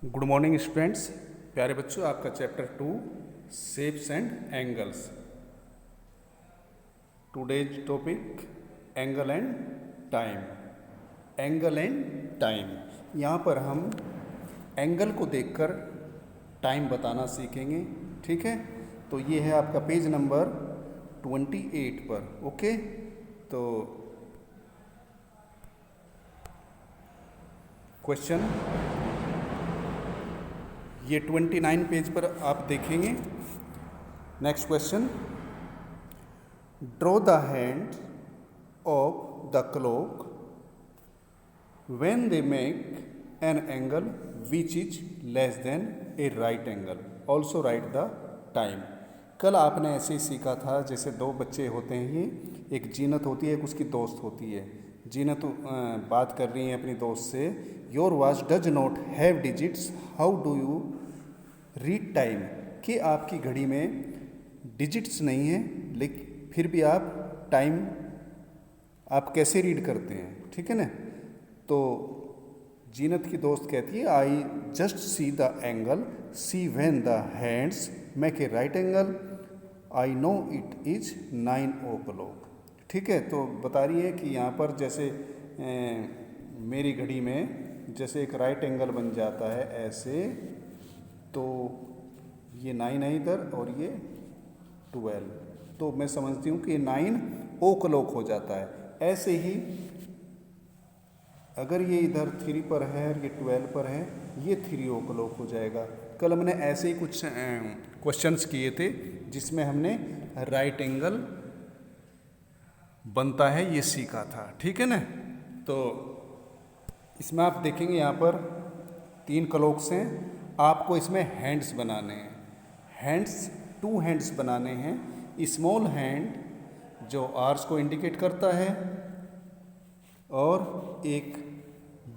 Good morning students. प्यारे बच्चों, आपका chapter 2 shapes and angles. Today's topic angle and time. Angle and time, यहाँ पर हम एंगल को देखकर टाइम बताना सीखेंगे। ठीक है, तो ये है आपका पेज नंबर 28 पर। ओके, तो क्वेश्चन ये 29 पेज पर आप देखेंगे। Next question, draw the hand of the clock when they make an angle which is less than A right angle, also right the time. कल आपने ऐसे ही सीखा था, जैसे दो बच्चे होते हैं, ये एक जीनत होती है, एक उसकी दोस्त होती है। जीनत बात कर रही है अपनी दोस्त से, your watch does not have digits, how do you read time, कि आपकी घड़ी में डिजिट्स नहीं है, लेकिन फिर भी आप टाइम आप कैसे रीड करते हैं। ठीक है ना, तो जीनत की दोस्त कहती है, I just see the angle, see when the hands make a right angle, I know it is 9 o'clock। ठीक है, तो बता रही है कि यहाँ पर जैसे मेरी घड़ी में जैसे एक राइट एंगल बन जाता है ऐसे, तो ये 9 है इधर और ये 12, तो मैं समझती हूँ कि 9 o'clock हो जाता है। ऐसे ही अगर ये इधर 3 पर है और ये 12 पर है, ये 3 o'clock हो जाएगा। कल हमने ऐसे ही कुछ क्वेश्चंस किए थे जिसमें हमने राइट एंगल बनता है ये सीखा था। ठीक है ना, तो इसमें आप देखेंगे यहाँ पर 3 क्लॉक्स हैं, आपको इसमें हैंड्स बनाने हैं। हैंड्स 2 हैंड्स बनाने हैं। स्मॉल हैंड जो आवर्स को इंडिकेट करता है और एक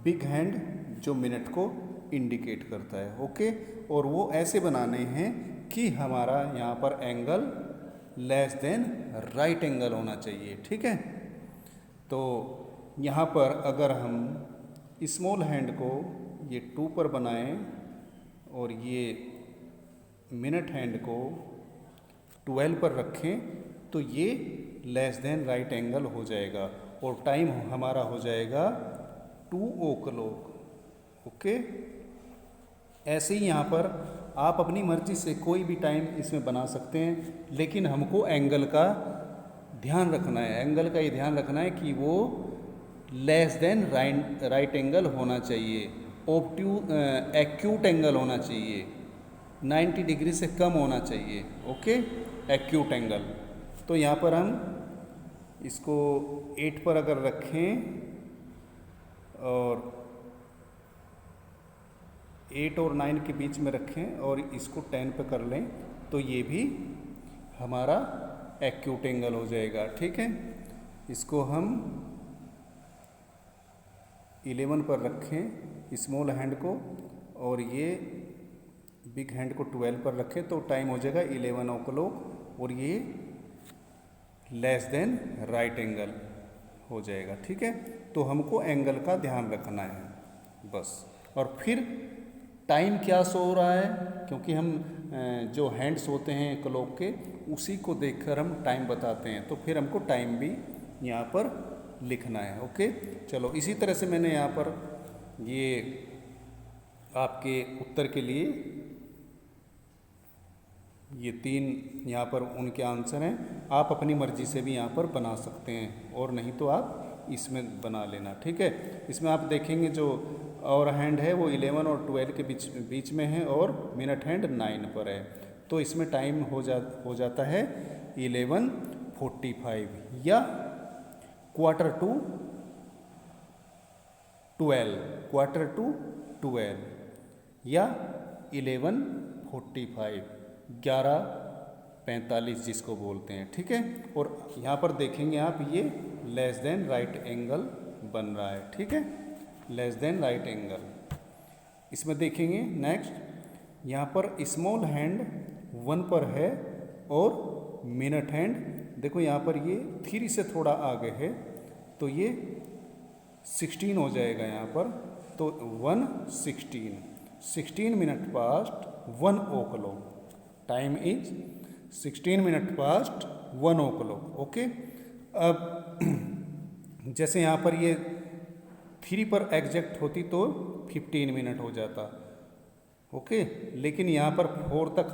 बिग हैंड जो मिनट को इंडिकेट करता है। ओके, और वो ऐसे बनाने हैं कि हमारा यहाँ पर angle less than right angle होना चाहिए। ठीक है, तो यहाँ पर अगर हम स्मॉल हैंड को ये 2 पर बनाएं और ये मिनट हैंड को 12 पर रखें, तो ये लेस देन राइट एंगल हो जाएगा और टाइम हमारा हो जाएगा 2 o'clock। ओके, ऐसे ही यहाँ पर आप अपनी मर्जी से कोई भी टाइम इसमें बना सकते हैं, लेकिन हमको एंगल का ध्यान रखना है। एंगल का ये ध्यान रखना है कि वो लेस देन राइट एंगल होना चाहिए, एक्यूट एंगल होना चाहिए, 90 डिग्री से कम होना चाहिए। Okay, acute angle. तो यहाँ पर हम इसको 8 पर अगर रखें और 8 और 9 के बीच में रखें और इसको 10 पे कर लें, तो ये भी हमारा एक्यूट एंगल हो जाएगा। ठीक है, इसको हम 11 पर रखें स्मॉल हैंड को और ये बिग हैंड को 12 पर रखें, तो टाइम हो जाएगा 11 o'clock और ये लेस देन राइट एंगल हो जाएगा। ठीक है, तो हमको एंगल का ध्यान रखना है बस। और फिर टाइम क्या शो हो रहा है, क्योंकि हम जो हैंड्स होते हैं क्लॉक के, उसी को देखकर हम टाइम बताते हैं, तो फिर हमको टाइम भी यहाँ पर लिखना है। ओके, चलो इसी तरह से मैंने यहाँ पर ये आपके उत्तर के लिए ये 3 यहाँ पर उनके आंसर हैं। आप अपनी मर्जी से भी यहाँ पर बना सकते हैं, और नहीं तो आप इसमें बना लेना। ठीक है, इसमें आप देखेंगे जो और हैंड है वो 11 और 12 के बीच में है और मिनट हैंड 9 पर है, तो इसमें टाइम हो जाता है 11:45 या क्वार्टर टू 12 या 11:45, 11:45 जिसको बोलते हैं। ठीक है, और यहाँ पर देखेंगे आप ये लेस देन राइट एंगल बन रहा है। ठीक है, लेस देन राइट एंगल। इसमें देखेंगे नेक्स्ट, यहाँ पर स्मॉल हैंड 1 पर है और मिनट हैंड देखो यहाँ पर ये 3 से थोड़ा आगे है, तो ये 16 हो जाएगा यहाँ पर, तो 1:16। 16 minute past 1 o'clock। Time is 16 minute past 1 o'clock। Okay, अब जैसे यहाँ पर ये 3 पर एग्जैक्ट होती तो 15 मिनट हो जाता। ओके, लेकिन यहाँ पर 4 तक,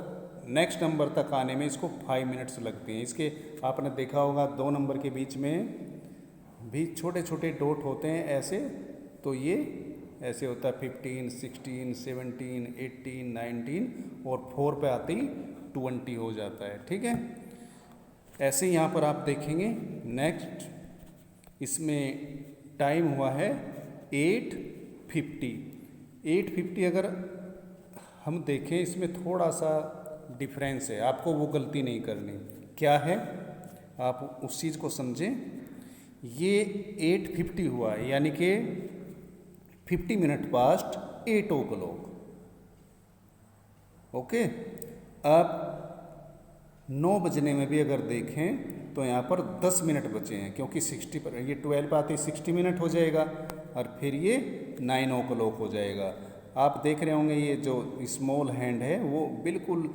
नेक्स्ट नंबर तक आने में इसको 5 मिनट्स लगते हैं। इसके आपने देखा होगा 2 नंबर के बीच में भी छोटे छोटे डॉट होते हैं ऐसे, तो ये ऐसे होता है 15, 16, 17, 18, 19 और 4 पे आते ही 20 हो जाता है। ठीक है, ऐसे ही यहाँ पर आप देखेंगे नेक्स्ट, इसमें टाइम हुआ है 8:50। 8:50 अगर हम देखें, इसमें थोड़ा सा डिफरेंस है, आपको वो गलती नहीं करनी। क्या है, आप उस चीज़ को समझें। ये 8:50 हुआ है, यानी कि 50 मिनट पास्ट 8 o'clock। ओके, अब 9 बजने में भी अगर देखें तो यहाँ पर 10 मिनट बचे हैं, क्योंकि 60 पर ये 12 पे आते ही 60 मिनट हो जाएगा और फिर ये 9 o'clock हो जाएगा। आप देख रहे होंगे ये जो स्मॉल हैंड है वो बिल्कुल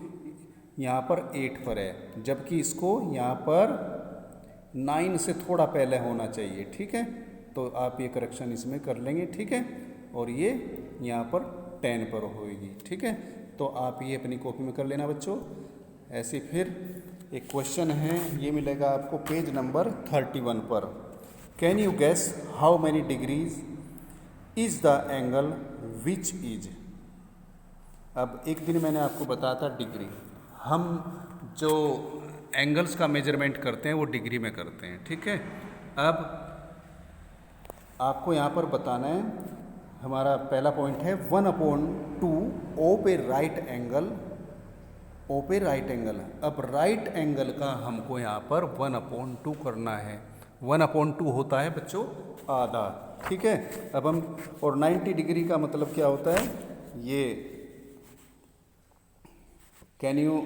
यहाँ पर 8 पर है, जबकि इसको यहाँ पर 9 से थोड़ा पहले होना चाहिए। ठीक है, तो आप ये करेक्शन इसमें कर लेंगे। ठीक है, और ये यहाँ पर 10 पर होएगी। ठीक है, तो आप ये अपनी कॉपी में कर लेना बच्चों। ऐसे फिर एक क्वेश्चन है, ये मिलेगा आपको पेज नंबर 31 पर। Can you guess how many degrees is the angle which is. अब एक दिन मैंने आपको बताया था डिग्री, हम जो एंगल्स का मेजरमेंट करते हैं वो डिग्री में करते हैं। ठीक है, अब आपको यहाँ पर बताना है, हमारा पहला पॉइंट है 1/2 ओ पे राइट एंगल। ओ पे राइट एंगल, अब राइट एंगल का हमको यहाँ पर 1/2 करना है। 1/2 होता है बच्चों आधा। ठीक है, अब हम, और 90 डिग्री का मतलब क्या होता है, ये can you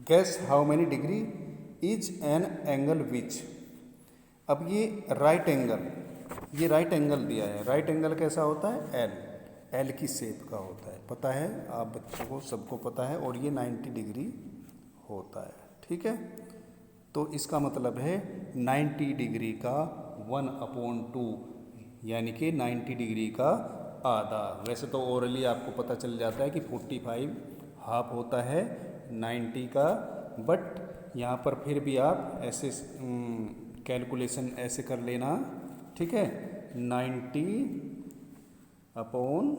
guess how many degree is an angle which. अब ये राइट एंगल, ये राइट एंगल दिया है। राइट एंगल कैसा होता है, एल, एल की शेप का होता है, पता है आप बच्चों को, सबको पता है, और ये 90 डिग्री होता है। ठीक है, तो इसका मतलब है 90 डिग्री का 1/2, यानी कि 90 डिग्री का आधा। वैसे तो ओरली आपको पता चल जाता है कि 45 हाफ होता है 90 का, बट यहाँ पर फिर भी आप ऐसे कैलकुलेशन ऐसे कर लेना। ठीक है, 90 अपॉन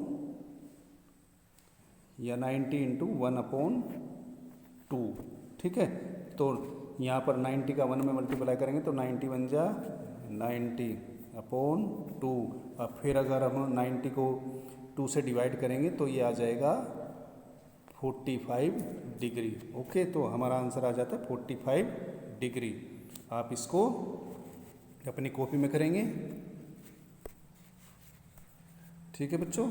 या 90 इंटू 1/2। ठीक है, तो यहाँ पर 90 का 1 में मल्टीप्लाई करेंगे तो 90 बन जा 90/2। अब फिर अगर हम 90 को 2 से डिवाइड करेंगे तो ये आ जाएगा 45 डिग्री। ओके, तो हमारा आंसर आ जाता है 45 डिग्री। आप इसको अपनी कॉपी में करेंगे। ठीक है बच्चों,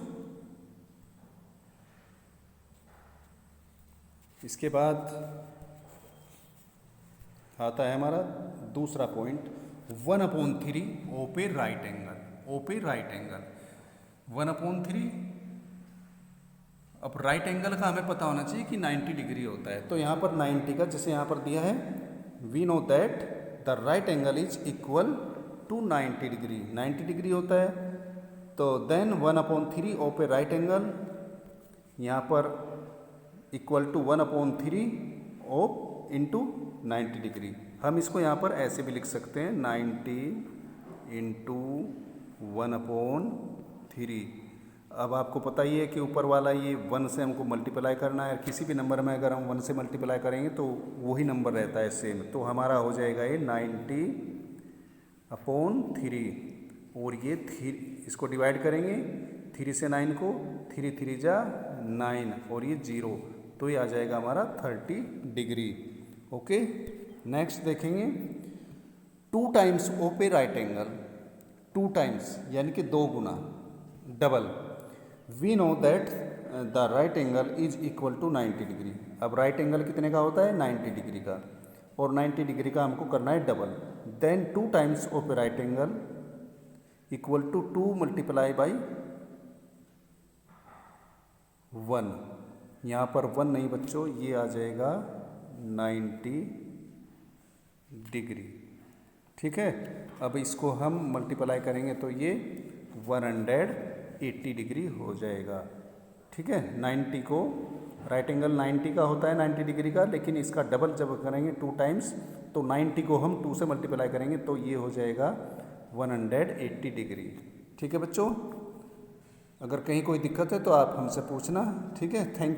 इसके बाद आता है हमारा दूसरा पॉइंट 1/3 ओ पे राइट एंगल। ओ पे राइट एंगल 1/3। अब राइट एंगल का हमें पता होना चाहिए कि 90 डिग्री होता है, तो यहाँ पर 90 का, जैसे यहाँ पर दिया है, we know that the right angle is equal to 90 degree. 90 degree होता है, तो देन 1/3 ओ पे राइट एंगल, यहाँ पर इक्वल टू 1/3 ओ इंटू 90 डिग्री। हम इसको यहाँ पर ऐसे भी लिख सकते हैं 90 इंटू 1/3। अब आपको पता ही है कि ऊपर वाला ये 1 से हमको मल्टीप्लाई करना है। किसी भी नंबर में अगर हम 1 से मल्टीप्लाई करेंगे तो वही नंबर रहता है सेम, तो हमारा हो जाएगा ये 90/3, और ये 3 इसको डिवाइड करेंगे 3 से 9 को, 3 3 जा 9 और ये 0, तो ये आ जाएगा हमारा 30 डिग्री। ओके, नेक्स्ट देखेंगे 2 टाइम्स ओ पे राइट एंगल। 2 टाइम्स यानी कि 2 गुना, double. We know that the right angle is equal to 90 degree. अब राइट एंगल कितने का होता है, 90 डिग्री का, और 90 डिग्री का हमको करना है double. Then 2 times of right angle equal to 2 multiply by 1, यहाँ पर 1 नहीं बच्चों, ये आ जाएगा 90 डिग्री। ठीक है, अब इसको हम मल्टीप्लाई करेंगे तो ये 180 डिग्री हो जाएगा। ठीक है, 90 को राइट एंगल 90 का होता है 90 डिग्री का, लेकिन इसका डबल जब करेंगे 2 टाइम्स तो 90 को हम 2 से मल्टीप्लाई करेंगे तो ये हो जाएगा 180 डिग्री। ठीक है बच्चों, अगर कहीं कोई दिक्कत है तो आप हमसे पूछना। ठीक है, थैंक